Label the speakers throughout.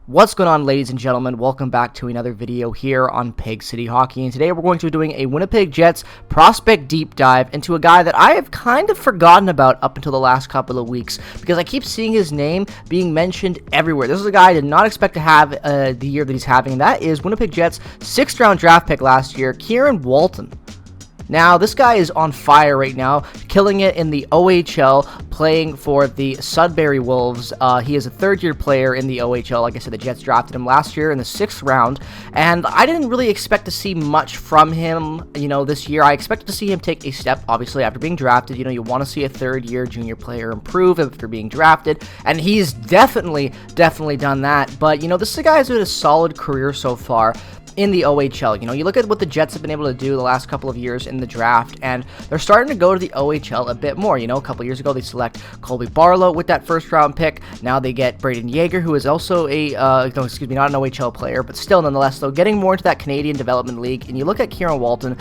Speaker 1: What's going on, ladies and gentlemen? Welcome back to another video here on Peg City Hockey, and today we're going to be doing a Winnipeg Jets prospect deep dive into a guy that I have kind of forgotten about up until the last couple of weeks because I keep seeing his name being mentioned everywhere. This is a guy I did not expect to have the year that he's having, and that is Winnipeg Jets' 6th round draft pick last year, Kieron Walton. Now, this guy is on fire right now, killing it in the OHL, playing for the Sudbury Wolves. He is a third-year player in the OHL. Like I said, the Jets drafted him last year in the 6th round, and I didn't really expect to see much from him, this year. I expected to see him take a step, obviously, after being drafted. You want to see a third-year junior player improve after being drafted, and he's definitely done that. But, this is a guy who's had a solid career so far in the OHL. You look at what the Jets have been able to do the last couple of years in the draft, and they're starting to go to the OHL a bit more. A couple years ago, they select Colby Barlow with that first-round pick. Now they get Braden Yeager, who is also a, not an OHL player, but still, nonetheless, though, getting more into that Canadian Development League. And you look at Kieron Walton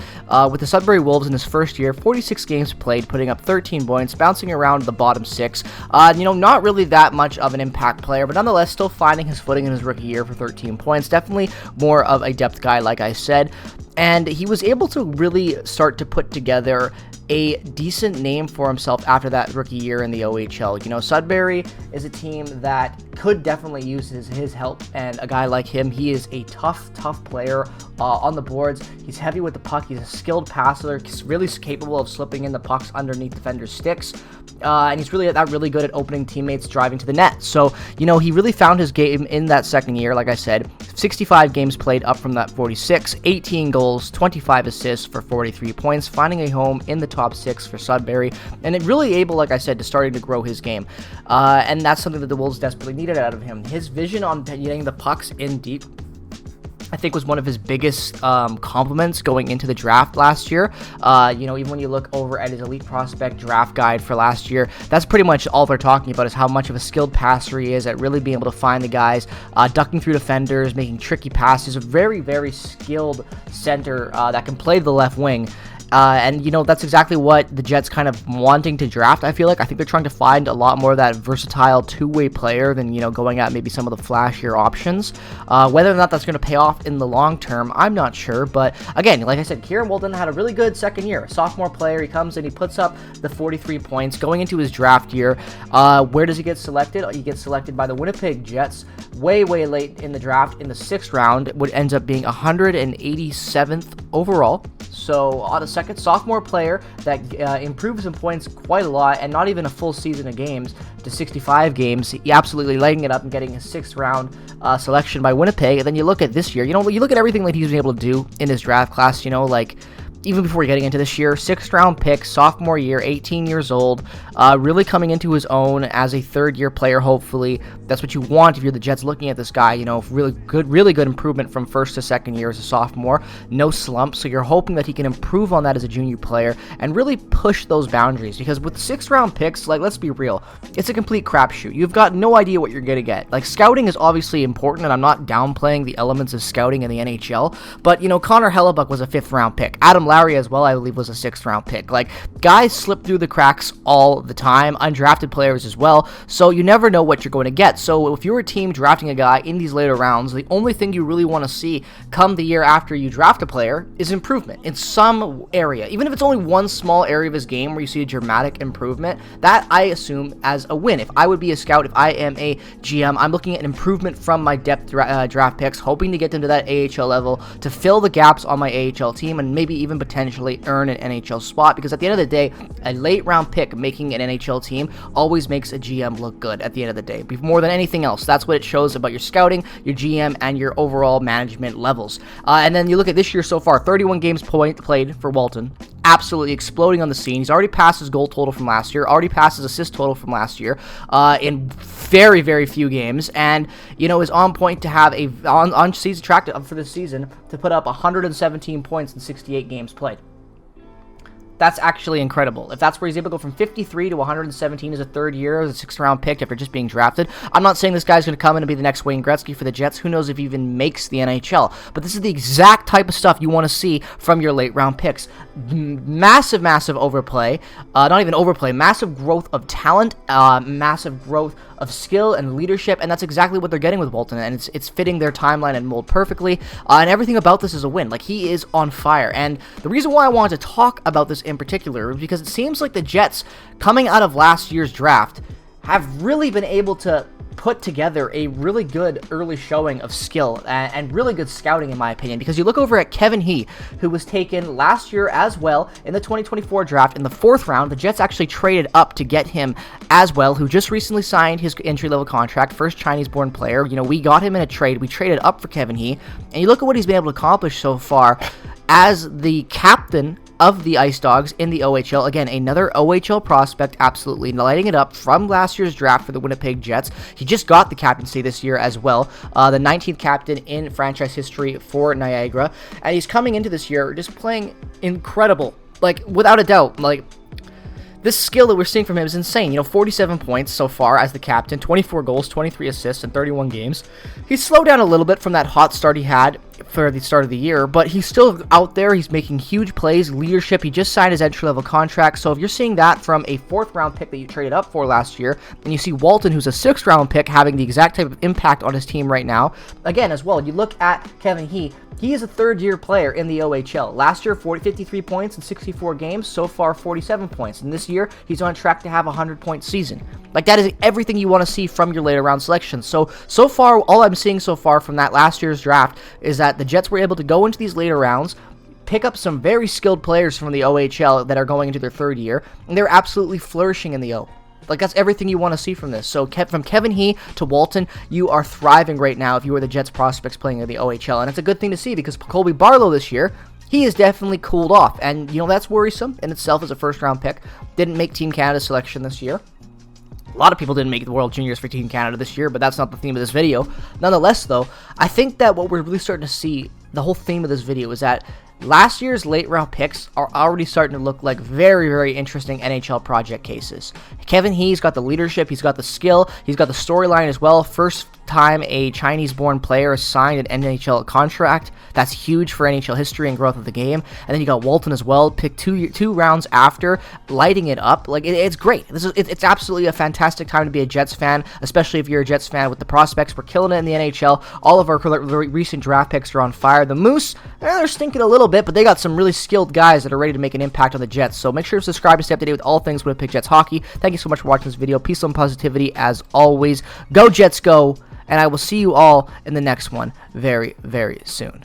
Speaker 1: with the Sudbury Wolves in his first year, 46 games played, putting up 13 points, bouncing around the bottom 6. Not really that much of an impact player, but nonetheless, still finding his footing in his rookie year for 13 points. Definitely more of a depth guy, like I said, and he was able to really start to put together a decent name for himself after that rookie year in the OHL. Sudbury is a team that could definitely use his help, and a guy like him, he is a tough player on the boards. He's heavy with the puck. He's a skilled passer. He's really capable of slipping in the pucks underneath defenders' sticks, and he's really good at opening teammates driving to the net. So, he really found his game in that second year. Like I said, 65 games played up from that 46, 18 goals, 25 assists for 43 points, finding a home in the top 6 for Sudbury, and it really able, like I said, to starting to grow his game, and that's something that the Wolves desperately needed out of him. His vision on getting the pucks in deep, I think, was one of his biggest compliments going into the draft last year. Even when you look over at his elite prospect draft guide for last year, that's pretty much all they're talking about, is how much of a skilled passer he is at really being able to find the guys, ducking through defenders, making tricky passes. A very skilled center that can play the left wing. And that's exactly what the Jets kind of wanting to draft, I feel like. I think they're trying to find a lot more of that versatile two-way player than, going at maybe some of the flashier options. Whether or not that's going to pay off in the long term, I'm not sure. But again, like I said, Kieran Walton had a really good second year. A sophomore player, he comes in, he puts up the 43 points going into his draft year. Where does he get selected? He gets selected by the Winnipeg Jets way late in the draft in the 6th round. It ends up being 187th overall. So on a second sophomore player that improves in points quite a lot, and not even a full season of games to 65 games, he absolutely lighting it up and getting a 6th round selection by Winnipeg. And then you look at this year, you look at everything that he's been able to do in his draft class, even before getting into this year, 6th round pick, sophomore year, 18 years old, really coming into his own as a third-year player, hopefully. That's what you want if you're the Jets looking at this guy, really good improvement from first to second year as a sophomore. No slump, so you're hoping that he can improve on that as a junior player and really push those boundaries, because with 6th round picks, let's be real, it's a complete crapshoot. You've got no idea what you're going to get. Scouting is obviously important, and I'm not downplaying the elements of scouting in the NHL, but, Connor Hellebuck was a 5th round pick. Adam Lowry as well, I believe, was a 6th round pick. Guys slip through the cracks all the time, undrafted players as well, so you never know what you're going to get. So if you're a team drafting a guy in these later rounds, the only thing you really want to see come the year after you draft a player is improvement in some area. Even if it's only one small area of his game where you see a dramatic improvement, that I assume as a win. If I would be a scout, if I am a GM, I'm looking at an improvement from my depth draft picks, hoping to get into that AHL level to fill the gaps on my AHL team and maybe even potentially earn an NHL spot, because at the end of the day, a late round pick making an NHL team always makes a GM look good at the end of the day. More than anything else, that's what it shows about your scouting, your GM, and your overall management levels. And then you look at this year so far, 31 games played for Walton, absolutely exploding on the scene. He's already passed his goal total from last year, already passed his assist total from last year in very few games, and is on point to have a on season track for this season to put up 117 points in 68 games played. That's actually incredible. If that's where he's able to go from 53 to 117 as a third year, as a 6th round pick after just being drafted. I'm not saying this guy's going to come in and be the next Wayne Gretzky for the Jets. Who knows if he even makes the NHL. But this is the exact type of stuff you want to see from your late round picks. Massive, massive overplay. Not even overplay. Massive growth of talent. Massive growth of skill and leadership. And that's exactly what they're getting with Walton. And it's fitting their timeline and mold perfectly. And everything about this is a win. Like, he is on fire. And the reason why I wanted to talk about this in particular is because it seems like the Jets, coming out of last year's draft, have really been able to put together a really good early showing of skill and really good scouting, in my opinion, because you look over at Kevin He, who was taken last year as well in the 2024 draft in the 4th round. The Jets actually traded up to get him as well, who just recently signed his entry-level contract, first Chinese-born player. You know, we got him in a trade. We traded up for Kevin He, and you look at what he's been able to accomplish so far as the captain of the Ice Dogs in the OHL. Again, another OHL prospect, absolutely lighting it up from last year's draft for the Winnipeg Jets. He just got the captaincy this year as well, the 19th captain in franchise history for Niagara, and he's coming into this year just playing incredible, like, without a doubt. Like, this skill that we're seeing from him is insane. You know, 47 points so far as the captain, 24 goals, 23 assists in 31 games. He's slowed down a little bit from that hot start he had for the start of the year, but he's still out there. He's making huge plays, leadership. He just signed his entry-level contract. So if you're seeing that from a 4th round pick that you traded up for last year, and you see Walton, who's a 6th round pick, having the exact type of impact on his team right now, again, as well, you look at Kevin He. He is a 3rd-year player in the OHL. Last year, 53 points in 64 games. So far, 47 points. And this year, he's on track to have a 100-point season. Like, that is everything you want to see from your later round selection. So far, all I'm seeing so far from that last year's draft is that the Jets were able to go into these later rounds, pick up some very skilled players from the OHL that are going into their 3rd year, and they're absolutely flourishing in the O. Like, that's everything you want to see from this. So from Kevin He to Walton, you are thriving right now if you are the Jets prospects playing in the OHL. And it's a good thing to see because Colby Barlow this year, he has definitely cooled off. And, you know, that's worrisome in itself as a 1st round pick. Didn't make Team Canada selection this year. A lot of people didn't make the World Juniors for Team Canada this year, but that's not the theme of this video. Nonetheless, though, I think that what we're really starting to see, the whole theme of this video, is that last year's late round picks are already starting to look like very, very interesting NHL project cases. Kevin He's got the leadership, he's got the skill, he's got the storyline as well. First time a Chinese-born player signed an NHL contract. That's huge for NHL history and growth of the game. And then you got Walton as well, picked two rounds after, lighting it up. Like, it's great. It's absolutely a fantastic time to be a Jets fan, especially if you're a Jets fan with the prospects. We're killing it in the NHL. All of our recent draft picks are on fire. The Moose, they're stinking a little bit, but they got some really skilled guys that are ready to make an impact on the Jets. So make sure to subscribe to stay up to date with all things Winnipeg Jets hockey. Thank you so much for watching this video. Peace and positivity as always. Go Jets, go! And I will see you all in the next one very, very soon.